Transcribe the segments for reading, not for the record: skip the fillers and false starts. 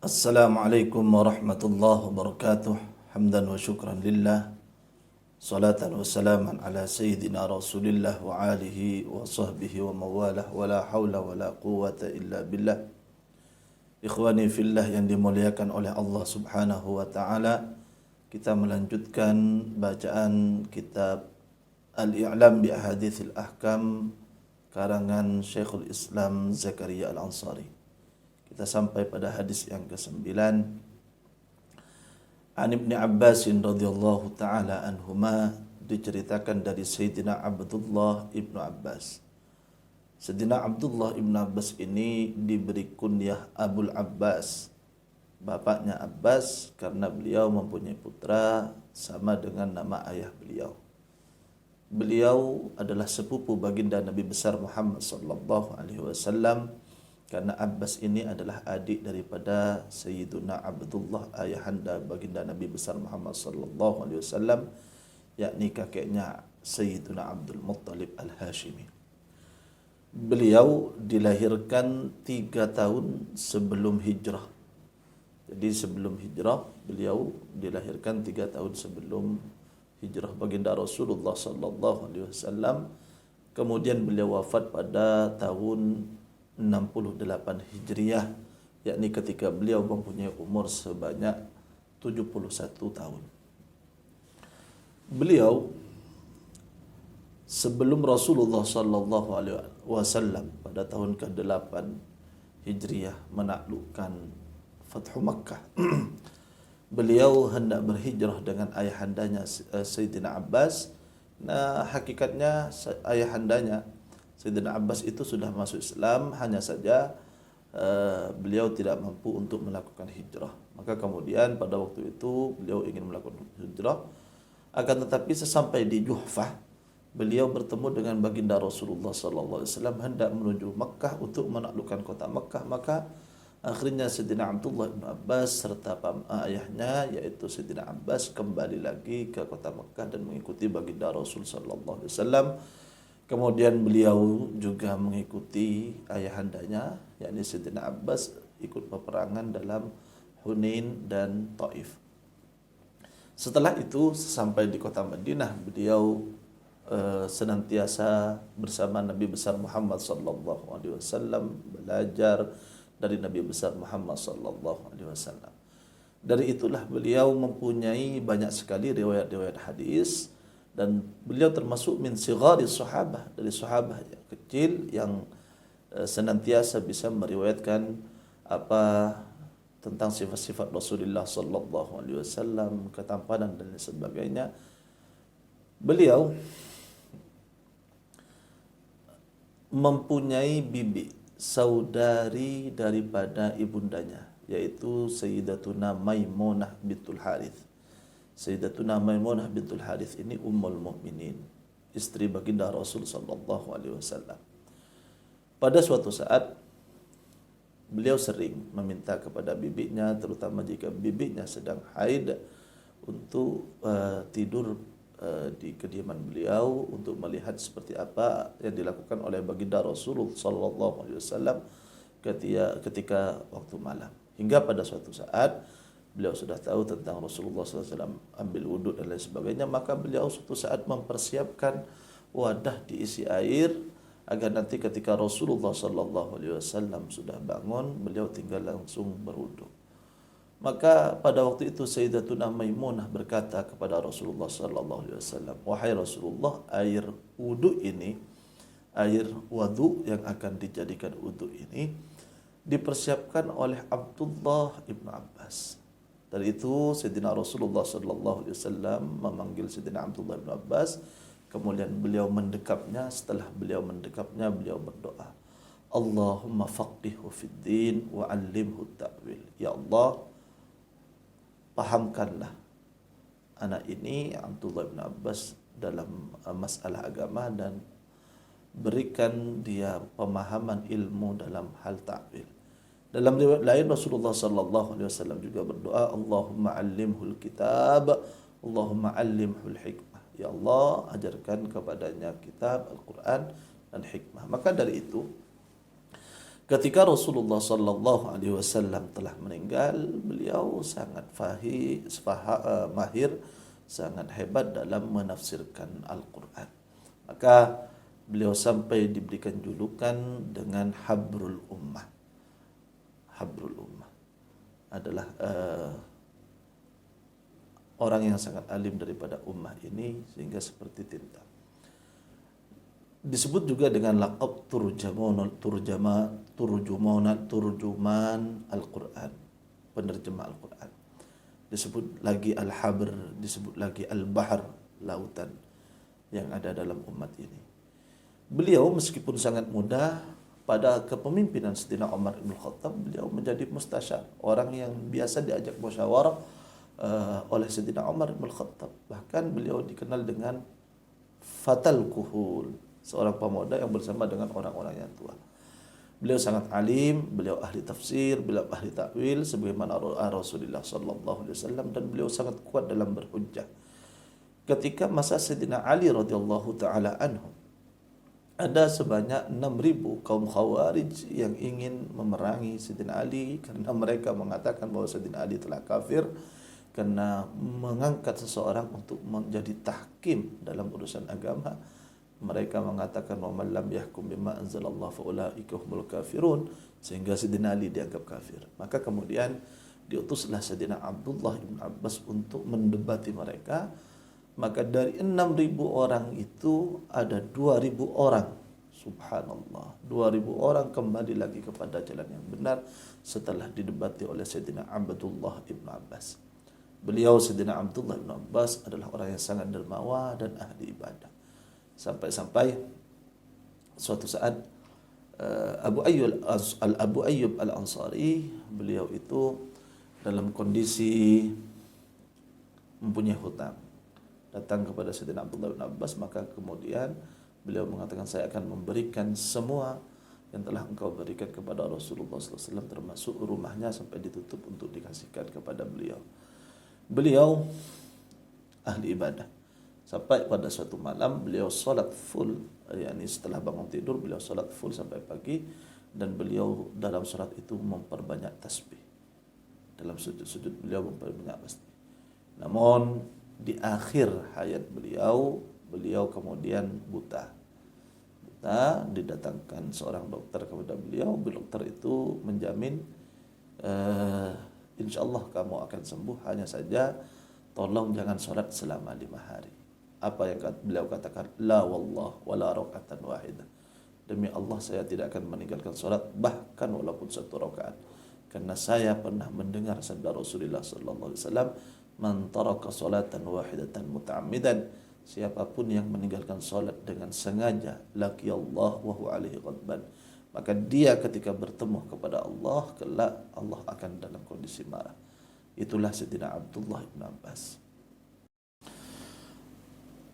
Assalamualaikum warahmatullahi wabarakatuh. Hamdan wa syukran lillah. Salatan wa salaman ala sayyidina Rasulillah wa alihi wa sahbihi wa mawalah wa la hawla wa la quwwata illa billah. Ikhwani fillah yang dimuliakan oleh Allah Subhanahu wa taala, kita melanjutkan bacaan kitab Al-I'lam bi Ahaditsil Ahkam karangan Syekhul Islam Zakaria Al-Ansari. Kita sampai pada hadis yang ke-9. An Ibnu Abbas radhiyallahu taala anhuma, diceritakan dari Sayyidina Abdullah Ibnu Abbas. Sayyidina Abdullah Ibnu Abbas ini diberi kunyah Abul Abbas, bapaknya Abbas, karena beliau mempunyai putra sama dengan nama ayah beliau. Beliau adalah sepupu baginda Nabi besar Muhammad sallallahu alaihi wasallam, karena Abbas ini adalah adik daripada Sayyiduna Abdullah, ayahanda baginda Nabi besar Muhammad sallallahu alaihi wasallam, yakni kakeknya Sayyiduna Abdul Muttalib Al-Hashimi. Beliau dilahirkan 3 tahun sebelum hijrah. Jadi sebelum hijrah beliau dilahirkan 3 tahun sebelum hijrah baginda Rasulullah sallallahu alaihi wasallam. Kemudian beliau wafat pada tahun 68 Hijriah, yakni ketika beliau mempunyai umur sebanyak 71 tahun. Beliau sebelum Rasulullah sallallahu alaihi wasallam pada tahun ke-8 Hijriah menaklukkan Fathu Makkah, beliau hendak berhijrah dengan ayahandanya Sayyidina Abbas. Nah, hakikatnya ayahandanya Sayyidina Abbas itu sudah masuk Islam, hanya saja beliau tidak mampu untuk melakukan hijrah. Maka kemudian pada waktu itu beliau ingin melakukan hijrah, akan tetapi sesampai di Juhfah beliau bertemu dengan baginda Rasulullah sallallahu alaihi wasallam hendak menuju Makkah untuk menaklukkan kota Makkah. Maka akhirnya Sayyidina Abdullah bin Abbas serta ayahnya yaitu Sayyidina Abbas kembali lagi ke kota Makkah dan mengikuti baginda Rasul sallallahu alaihi wasallam. Kemudian beliau juga mengikuti ayahandanya, yakni Sayyidina Abbas, ikut peperangan dalam Hunain dan Taif. Setelah itu sampai di kota Madinah, beliau senantiasa bersama Nabi besar Muhammad sallallahu alaihi wasallam, belajar dari Nabi besar Muhammad sallallahu alaihi wasallam. Dari itulah beliau mempunyai banyak sekali riwayat-riwayat hadis, dan beliau termasuk min sigharis sahabah, dari sahabat yang kecil yang senantiasa bisa meriwayatkan apa tentang sifat-sifat Rasulullah sallallahu alaihi wasallam, ketampanan dan sebagainya. Beliau mempunyai bibi saudari daripada ibundanya, yaitu Sayyidatuna Maimunah bintul Harith. Sayyidatuna Maimunah bintul Harith ini ummul mukminin, istri baginda Rasul sallallahu alaihi wasallam. Pada suatu saat beliau sering meminta kepada bibinya, terutama jika bibinya sedang haid, untuk tidur di kediaman beliau untuk melihat seperti apa yang dilakukan oleh baginda Rasulullah sallallahu alaihi wasallam ketika waktu malam. Hingga pada suatu saat beliau sudah tahu tentang Rasulullah SAW ambil wudhu dan lain sebagainya, maka beliau suatu saat mempersiapkan wadah diisi air agar nanti ketika Rasulullah SAW sudah bangun, beliau tinggal langsung berwudhu. Maka pada waktu itu Sayyidatuna Maimunah berkata kepada Rasulullah SAW, "Wahai Rasulullah, air wudhu ini, air wudu yang akan dijadikan wudhu ini dipersiapkan oleh Abdullah ibnu Abbas." Dari itu Sayyidina Rasulullah SAW memanggil Sayyidina Abdullah ibnu Abbas, kemudian beliau mendekapnya. Setelah beliau mendekapnya, beliau berdoa, "Allahumma faqihhu fid din wa 'allimhu ta'wil." Ya Allah, pahamkanlah anak ini Abdullah bin Abbas dalam masalah agama dan berikan dia pemahaman ilmu dalam hal ta'wil. Dalam riwayat lain Rasulullah sallallahu alaihi wasallam juga berdoa, "Allahumma 'allimhul kitab, Allahumma 'allimhul hikmah." Ya Allah, ajarkan kepadanya kitab Al-Quran dan hikmah. Maka dari itu Ketika Rasulullah Sallallahu Alaihi Wasallam telah meninggal, beliau sangat mahir, sangat hebat dalam menafsirkan Al-Quran. Maka beliau sampai diberikan julukan dengan Habrul Ummah. Habrul Ummah adalah orang yang sangat alim daripada ummah ini sehingga seperti tinta. Disebut juga dengan laqab turjuman Al-Quran, penerjemah Al-Quran. Disebut lagi Al-Habr, disebut lagi Al-Bahr, lautan yang ada dalam umat ini. Beliau meskipun sangat muda, pada kepemimpinan Sayyidina Umar Ibn Khattab, beliau menjadi mustasyar, orang yang biasa diajak musyawarah oleh Sayyidina Umar Ibn Khattab. Bahkan beliau dikenal dengan Fatal Kuhul, seorang pemuda yang bersama dengan orang-orang yang tua. Beliau sangat alim, beliau ahli tafsir, beliau ahli takwil sebagaimana Rasulullah sallallahu alaihi wasallam, dan beliau sangat kuat dalam berhujjah. Ketika masa Sayyidina Ali radhiyallahu taala anhu, ada sebanyak 6.000 kaum Khawarij yang ingin memerangi Sayyidina Ali karena mereka mengatakan bahwa Sayyidina Ali telah kafir karena mengangkat seseorang untuk menjadi tahkim dalam urusan agama. Mereka mengatakan wa man lam yahkum bima anzalallah fa ulaika humul kafirun, sehingga Sayyidina Ali dianggap kafir. Maka kemudian diutuslah Sayyidina Abdullah bin Abbas untuk mendebati mereka. Maka dari 6.000 orang itu ada 2.000 orang, subhanallah, 2.000 orang kembali lagi kepada jalan yang benar setelah didebati oleh Sayyidina Abdullah bin Abbas. Beliau Sayyidina Abdullah bin Abbas adalah orang yang sangat dermawan dan ahli ibadah. Sampai-sampai suatu saat Abu Ayyub Al-Ansari, beliau itu dalam kondisi mempunyai hutang, datang kepada Sayyidina Abdullah bin Abbas. Maka kemudian beliau mengatakan, saya akan memberikan semua yang telah engkau berikan kepada Rasulullah SAW, termasuk rumahnya sampai ditutup untuk dikasihkan kepada beliau. Beliau ahli ibadah. Sampai pada suatu malam beliau salat full, yakni setelah bangun tidur beliau salat full sampai pagi, dan beliau dalam salat itu memperbanyak tasbih. Dalam sujud-sujud beliau memperbanyak tasbih. Namun di akhir hayat beliau kemudian buta. Didatangkan seorang dokter kepada beliau. Dokter itu menjamin, insyaallah kamu akan sembuh, hanya saja tolong jangan sholat selama 5 hari. Apa yang beliau katakan? La wallah wala rakaatan wahidah. Demi Allah saya tidak akan meninggalkan sholat bahkan walaupun 1 rakaat. Karena saya pernah mendengar sabda Rasulullah sallallahu alaihi wasallam, man taraka salatan wahidatan muta'ammidan, siapapun yang meninggalkan salat dengan sengaja, laqiyallah wa huwa alaihi ghadban, maka dia ketika bertemu kepada Allah kelak Allah akan dalam kondisi marah. Itulah Sayyidina Abdullah bin Abbas.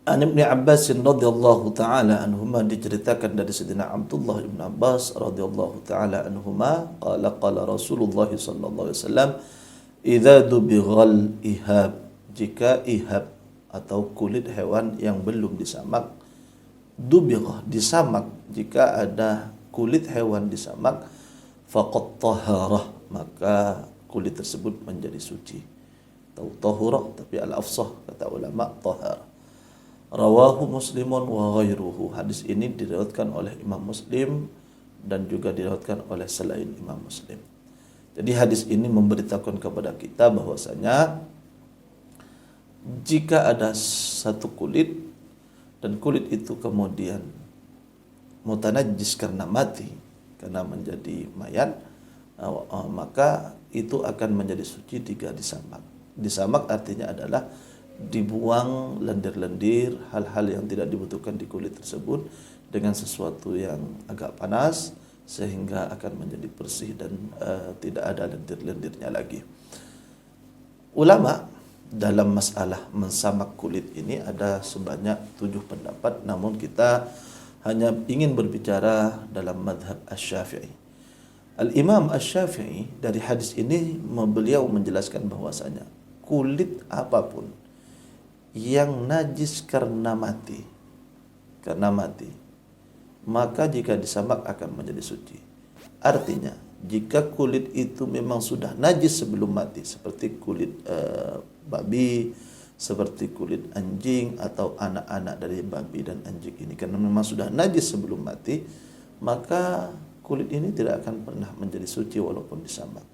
An Ibnu Abbas radhiyallahu taala anhuma, diceritakan dari Sayyidina Abdullah bin Abbas radhiyallahu taala anhuma, qala Rasulullah sallallahu alaihi wasallam, idza dubighal ihab, jika ihab atau kulit hewan yang belum disamak, dubighah disamak, jika ada kulit hewan disamak, faqad taharah, maka kulit tersebut menjadi suci. Atau tahurah, tapi al-afsah kata ulama tahar. Rawahu Muslimun wa ghairuhu. Hadis ini diriwayatkan oleh Imam Muslim dan juga diriwayatkan oleh selain Imam Muslim. Jadi hadis ini memberitahukan kepada kita bahwasanya jika ada satu kulit dan kulit itu kemudian mutanajjis karena mati, karena menjadi mayat, maka itu akan menjadi suci jika disamak. Disamak artinya adalah dibuang lendir-lendir, hal-hal yang tidak dibutuhkan di kulit tersebut dengan sesuatu yang agak panas sehingga akan menjadi bersih dan tidak ada lendir-lendirnya lagi. Ulama dalam masalah mensamak kulit ini ada sebanyak 7 pendapat, namun kita hanya ingin berbicara dalam madhab Asy-Syafi'i. Al-Imam Asy-Syafi'i dari hadis ini beliau menjelaskan bahwasanya kulit apapun yang najis karena mati, maka jika disamak akan menjadi suci. Artinya, jika kulit itu memang sudah najis sebelum mati, seperti kulit babi, seperti kulit anjing atau anak-anak dari babi dan anjing ini, karena memang sudah najis sebelum mati, maka kulit ini tidak akan pernah menjadi suci walaupun disamak.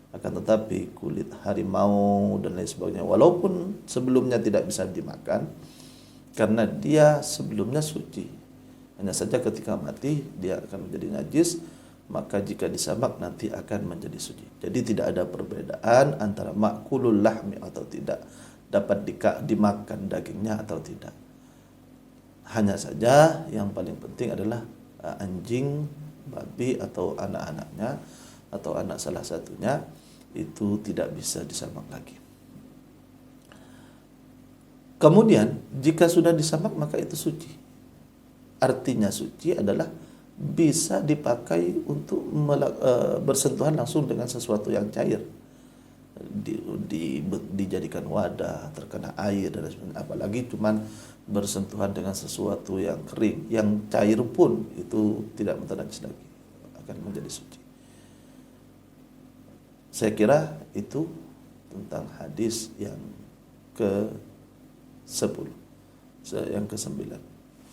Akan tetapi kulit harimau dan lain sebagainya, walaupun sebelumnya tidak bisa dimakan, karena dia sebelumnya suci, hanya saja ketika mati dia akan menjadi najis, maka jika disamak nanti akan menjadi suci. Jadi tidak ada perbedaan antara makulul lahmi atau tidak, dapat dimakan dagingnya atau tidak. Hanya saja yang paling penting adalah anjing, babi atau anak-anaknya atau anak salah satunya itu tidak bisa disamak lagi. Kemudian jika sudah disamak maka itu suci. Artinya suci adalah bisa dipakai untuk bersentuhan langsung dengan sesuatu yang cair, dijadikan wadah, terkena air dan sebagainya. Apalagi cuman bersentuhan dengan sesuatu yang kering, yang cair pun itu tidak najis lagi, akan menjadi suci. Saya kira itu tentang hadis yang ke-10, yang ke-9.